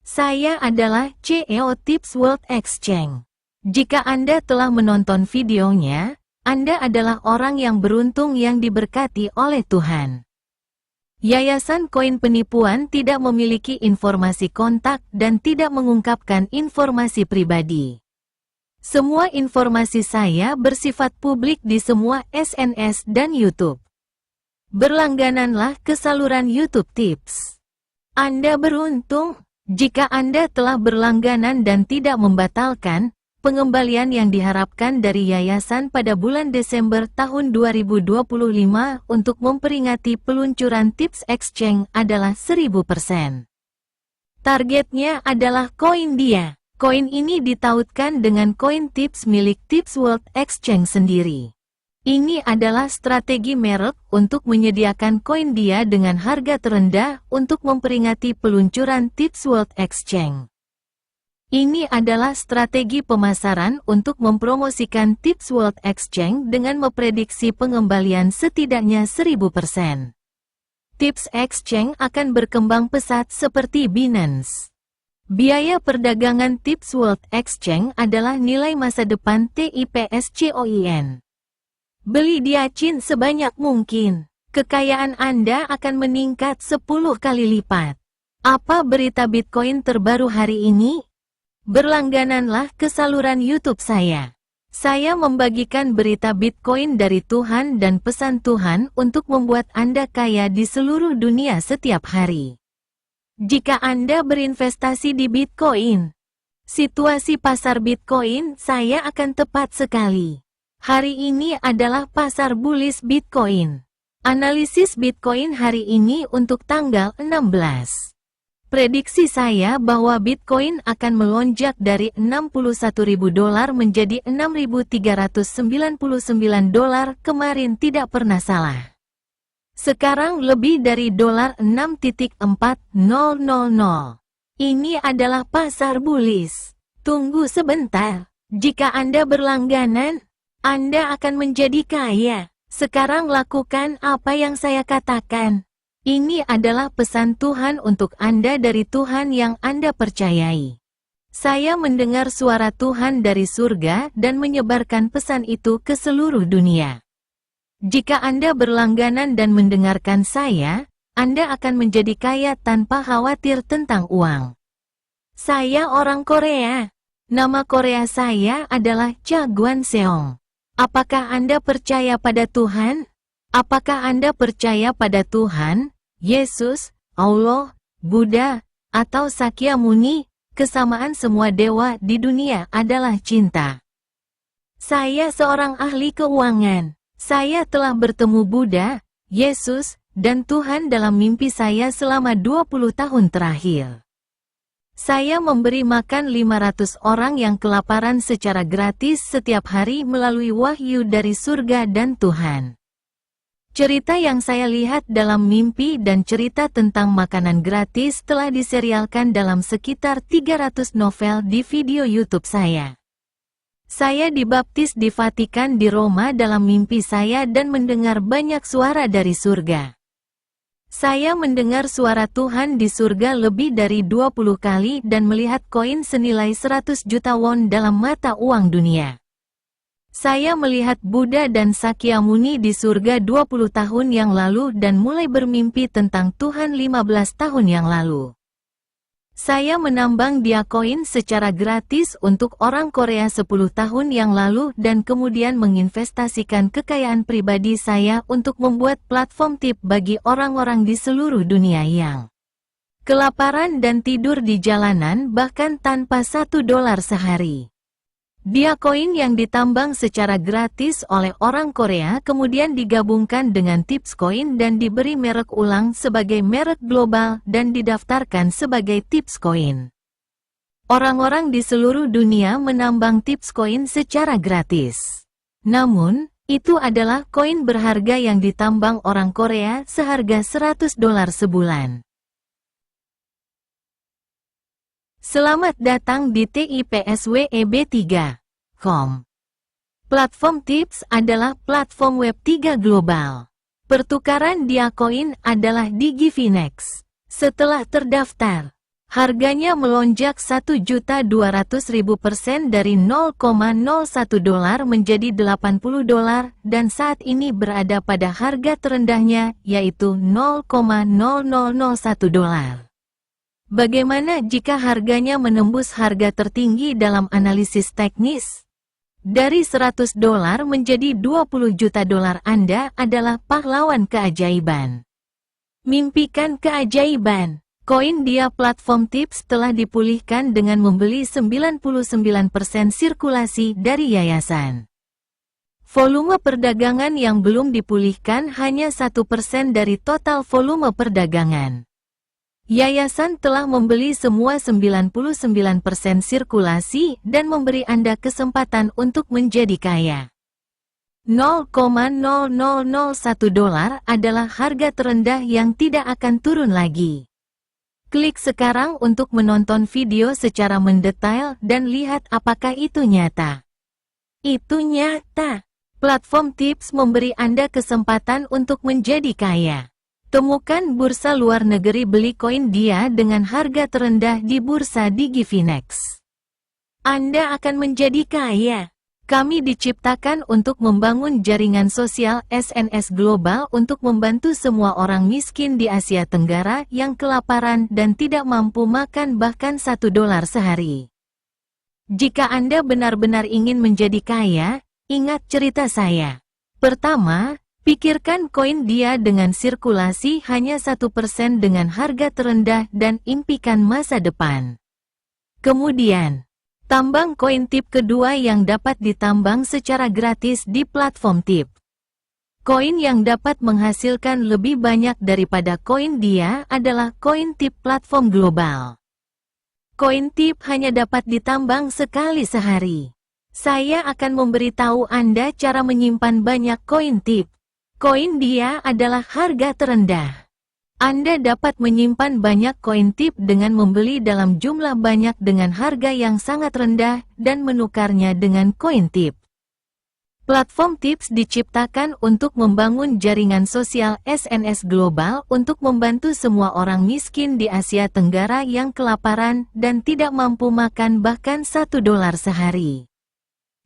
Saya adalah CEO Tips World Exchange. Jika Anda telah menonton videonya, Anda adalah orang yang beruntung yang diberkati oleh Tuhan. Yayasan Koin Penipuan tidak memiliki informasi kontak dan tidak mengungkapkan informasi pribadi. Semua informasi saya bersifat publik di semua SNS dan YouTube. Berlanggananlah ke saluran YouTube Tips. Anda beruntung jika Anda telah berlangganan dan tidak membatalkan pengembalian yang diharapkan dari yayasan pada bulan Desember tahun 2025 untuk memperingati peluncuran Tips Exchange adalah 1000%. Targetnya adalah koin dia. Koin ini ditautkan dengan koin Tips milik Tips World Exchange sendiri. Ini adalah strategi merek untuk menyediakan koin dia dengan harga terendah untuk memperingati peluncuran Tips World Exchange. Ini adalah strategi pemasaran untuk mempromosikan Tips World Exchange dengan memprediksi pengembalian setidaknya 1000%. Tips Exchange akan berkembang pesat seperti Binance. Biaya perdagangan Tips World Exchange adalah nilai masa depan TIPS-COIN. Beli diacin sebanyak mungkin. Kekayaan Anda akan meningkat 10 kali lipat. Apa berita Bitcoin terbaru hari ini? Berlanggananlah ke saluran YouTube saya. Saya membagikan berita Bitcoin dari Tuhan dan pesan Tuhan untuk membuat Anda kaya di seluruh dunia setiap hari. Jika Anda berinvestasi di Bitcoin, situasi pasar Bitcoin saya akan tepat sekali. Hari ini adalah pasar bullish Bitcoin. Analisis Bitcoin hari ini untuk tanggal 16. Prediksi saya bahwa Bitcoin akan melonjak dari $61.000 menjadi $6.399 kemarin tidak pernah salah. Sekarang lebih dari $6.4000. Ini adalah pasar bullish. Tunggu sebentar. Jika Anda berlangganan, Anda akan menjadi kaya. Sekarang lakukan apa yang saya katakan. Ini adalah pesan Tuhan untuk Anda dari Tuhan yang Anda percayai. Saya mendengar suara Tuhan dari surga dan menyebarkan pesan itu ke seluruh dunia. Jika Anda berlangganan dan mendengarkan saya, Anda akan menjadi kaya tanpa khawatir tentang uang. Saya orang Korea. Nama Korea saya adalah Cha Guanseong. Apakah Anda percaya pada Tuhan? Apakah Anda percaya pada Tuhan, Yesus, Allah, Buddha, atau Sakya Muni? Kesamaan semua dewa di dunia adalah cinta. Saya seorang ahli keuangan. Saya telah bertemu Buddha, Yesus, dan Tuhan dalam mimpi saya selama 20 tahun terakhir. Saya memberi makan 500 orang yang kelaparan secara gratis setiap hari melalui wahyu dari surga dan Tuhan. Cerita yang saya lihat dalam mimpi dan cerita tentang makanan gratis telah diserialkan dalam sekitar 300 novel di video YouTube saya. Saya dibaptis di Vatikan di Roma dalam mimpi saya dan mendengar banyak suara dari surga. Saya mendengar suara Tuhan di surga lebih dari 20 kali dan melihat koin senilai 100 juta won dalam mata uang dunia. Saya melihat Buddha dan Sakya Muni di surga 20 tahun yang lalu dan mulai bermimpi tentang Tuhan 15 tahun yang lalu. Saya menambang dia koin secara gratis untuk orang Korea 10 tahun yang lalu dan kemudian menginvestasikan kekayaan pribadi saya untuk membuat platform tip bagi orang-orang di seluruh dunia yang kelaparan dan tidur di jalanan bahkan tanpa $1 sehari. Dia koin yang ditambang secara gratis oleh orang Korea kemudian digabungkan dengan Tips Coin dan diberi merek ulang sebagai merek global dan didaftarkan sebagai Tips Coin. Orang-orang di seluruh dunia menambang Tips Coin secara gratis. Namun, itu adalah koin berharga yang ditambang orang Korea seharga $100 sebulan. Selamat datang di TIPSWEB3.com. Platform Tips adalah platform Web3 global. Pertukaran dia koin adalah di Gifinex. Setelah terdaftar, Harganya melonjak 1.200.000% dari $0,01 menjadi $80 dan saat ini berada pada harga terendahnya yaitu $0,0001. Bagaimana jika harganya menembus harga tertinggi dalam analisis teknis? Dari $100 menjadi $20 juta Anda adalah pahlawan keajaiban. Mimpikan keajaiban. Koin Dia Platform Tips telah dipulihkan dengan membeli 99% sirkulasi dari yayasan. Volume perdagangan yang belum dipulihkan hanya 1% dari total volume perdagangan. Yayasan telah membeli semua 99% sirkulasi dan memberi Anda kesempatan untuk menjadi kaya. $0,0001 adalah harga terendah yang tidak akan turun lagi. Klik sekarang untuk menonton video secara mendetail dan lihat apakah itu nyata. Itu nyata. Platform Tips memberi Anda kesempatan untuk menjadi kaya. Temukan bursa luar negeri beli koin Dia dengan harga terendah di bursa Digifinex. Anda akan menjadi kaya. Kami diciptakan untuk membangun jaringan sosial SNS global untuk membantu semua orang miskin di Asia Tenggara yang kelaparan dan tidak mampu makan bahkan $1 sehari. Jika Anda benar-benar ingin menjadi kaya, ingat cerita saya. Pertama, pikirkan koin Dia dengan sirkulasi hanya 1% dengan harga terendah dan impikan masa depan. Kemudian, tambang koin tip kedua yang dapat ditambang secara gratis di platform tip. Koin yang dapat menghasilkan lebih banyak daripada koin Dia adalah koin tip platform global. Koin tip hanya dapat ditambang sekali sehari. Saya akan memberitahu Anda cara menyimpan banyak koin tip. Koin Dia adalah harga terendah. Anda dapat menyimpan banyak koin tip dengan membeli dalam jumlah banyak dengan harga yang sangat rendah dan menukarnya dengan koin tip. Platform Tips diciptakan untuk membangun jaringan sosial SNS global untuk membantu semua orang miskin di Asia Tenggara yang kelaparan dan tidak mampu makan bahkan $1 sehari.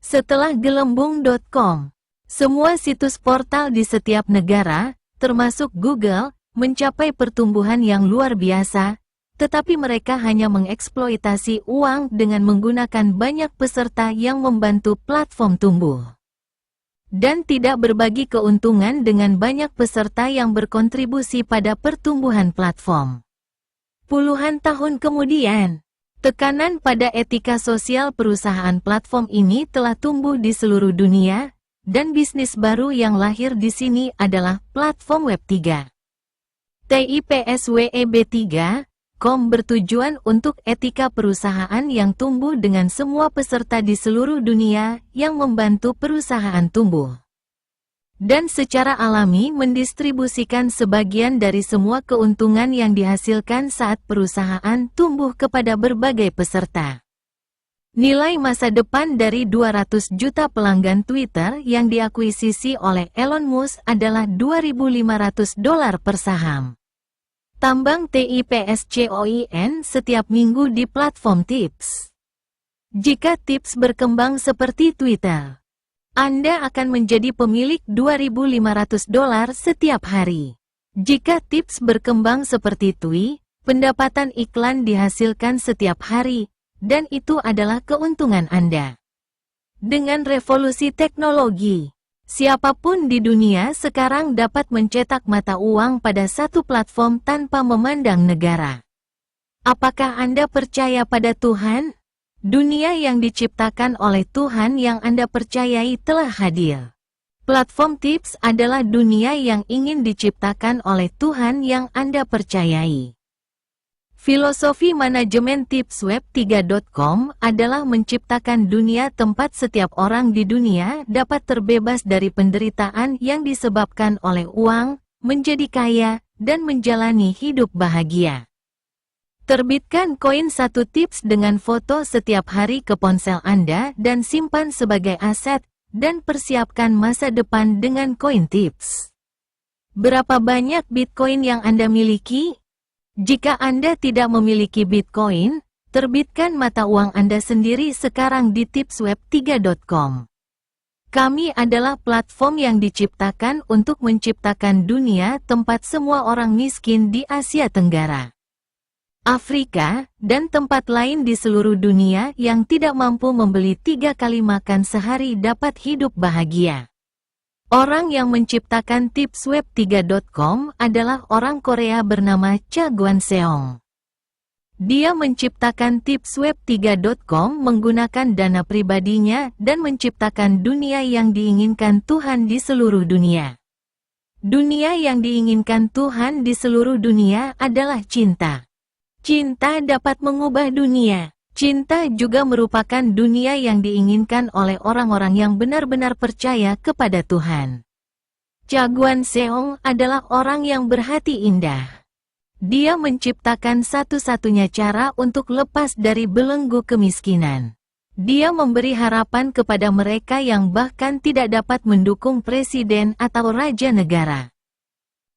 Setelah gelembung.com, semua situs portal di setiap negara, termasuk Google, mencapai pertumbuhan yang luar biasa, tetapi mereka hanya mengeksploitasi uang dengan menggunakan banyak peserta yang membantu platform tumbuh. Dan tidak berbagi keuntungan dengan banyak peserta yang berkontribusi pada pertumbuhan platform. Puluhan tahun kemudian, tekanan pada etika sosial perusahaan platform ini telah tumbuh di seluruh dunia, dan bisnis baru yang lahir di sini adalah platform Web3. TIPSWEB3.com bertujuan untuk etika perusahaan yang tumbuh dengan semua peserta di seluruh dunia yang membantu perusahaan tumbuh. Dan secara alami mendistribusikan sebagian dari semua keuntungan yang dihasilkan saat perusahaan tumbuh kepada berbagai peserta. Nilai masa depan dari 200 juta pelanggan Twitter yang diakuisisi oleh Elon Musk adalah $2.500 per saham. Tambang TIPSCOIN setiap minggu di platform Tips. Jika Tips berkembang seperti Twitter, Anda akan menjadi pemilik $2.500 setiap hari. Jika Tips berkembang seperti Twi, pendapatan iklan dihasilkan setiap hari, dan itu adalah keuntungan Anda. Dengan revolusi teknologi, siapapun di dunia sekarang dapat mencetak mata uang pada satu platform tanpa memandang negara. Apakah Anda percaya pada Tuhan? Dunia yang diciptakan oleh Tuhan yang Anda percayai telah hadir. Platform Tips adalah dunia yang ingin diciptakan oleh Tuhan yang Anda percayai. Filosofi manajemen tips web3.com adalah menciptakan dunia tempat setiap orang di dunia dapat terbebas dari penderitaan yang disebabkan oleh uang, menjadi kaya, dan menjalani hidup bahagia. Terbitkan koin 1 tips dengan foto setiap hari ke ponsel Anda dan simpan sebagai aset, dan persiapkan masa depan dengan koin tips. Berapa banyak Bitcoin yang Anda miliki? Jika Anda tidak memiliki Bitcoin, terbitkan mata uang Anda sendiri sekarang di tipsweb3.com. Kami adalah platform yang diciptakan untuk menciptakan dunia tempat semua orang miskin di Asia Tenggara, Afrika, dan tempat lain di seluruh dunia yang tidak mampu membeli 3 kali makan sehari dapat hidup bahagia. Orang yang menciptakan tipsweb3.com adalah orang Korea bernama Cha Guan-seong. Dia menciptakan tipsweb3.com menggunakan dana pribadinya dan menciptakan dunia yang diinginkan Tuhan di seluruh dunia. Dunia yang diinginkan Tuhan di seluruh dunia adalah cinta. Cinta dapat mengubah dunia. Cinta juga merupakan dunia yang diinginkan oleh orang-orang yang benar-benar percaya kepada Tuhan. Cha Guan-seong adalah orang yang berhati indah. Dia menciptakan satu-satunya cara untuk lepas dari belenggu kemiskinan. Dia memberi harapan kepada mereka yang bahkan tidak dapat mendukung presiden atau raja negara.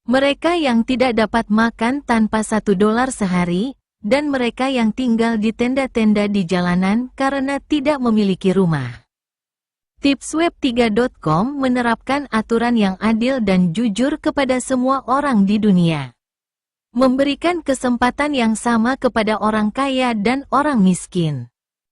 Mereka yang tidak dapat makan tanpa $1 sehari, dan mereka yang tinggal di tenda-tenda di jalanan karena tidak memiliki rumah. Tipsweb3.com menerapkan aturan yang adil dan jujur kepada semua orang di dunia. Memberikan kesempatan yang sama kepada orang kaya dan orang miskin.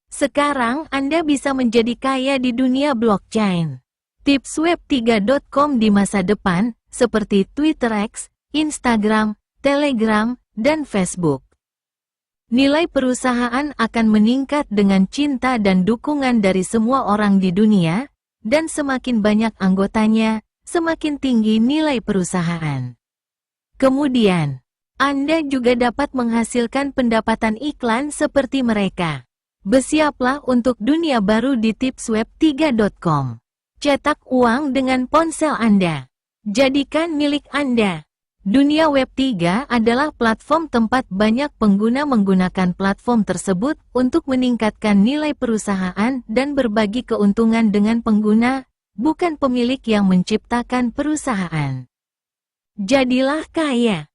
Sekarang Anda bisa menjadi kaya di dunia blockchain. Tipsweb3.com di masa depan, seperti Twitter X, Instagram, Telegram, dan Facebook. Nilai perusahaan akan meningkat dengan cinta dan dukungan dari semua orang di dunia, dan semakin banyak anggotanya, semakin tinggi nilai perusahaan. Kemudian, Anda juga dapat menghasilkan pendapatan iklan seperti mereka. Bersiaplah untuk dunia baru di tipsweb3.com. Cetak uang dengan ponsel Anda. Jadikan milik Anda. Dunia Web 3 adalah platform tempat banyak pengguna menggunakan platform tersebut untuk meningkatkan nilai perusahaan dan berbagi keuntungan dengan pengguna, bukan pemilik yang menciptakan perusahaan. Jadilah kaya.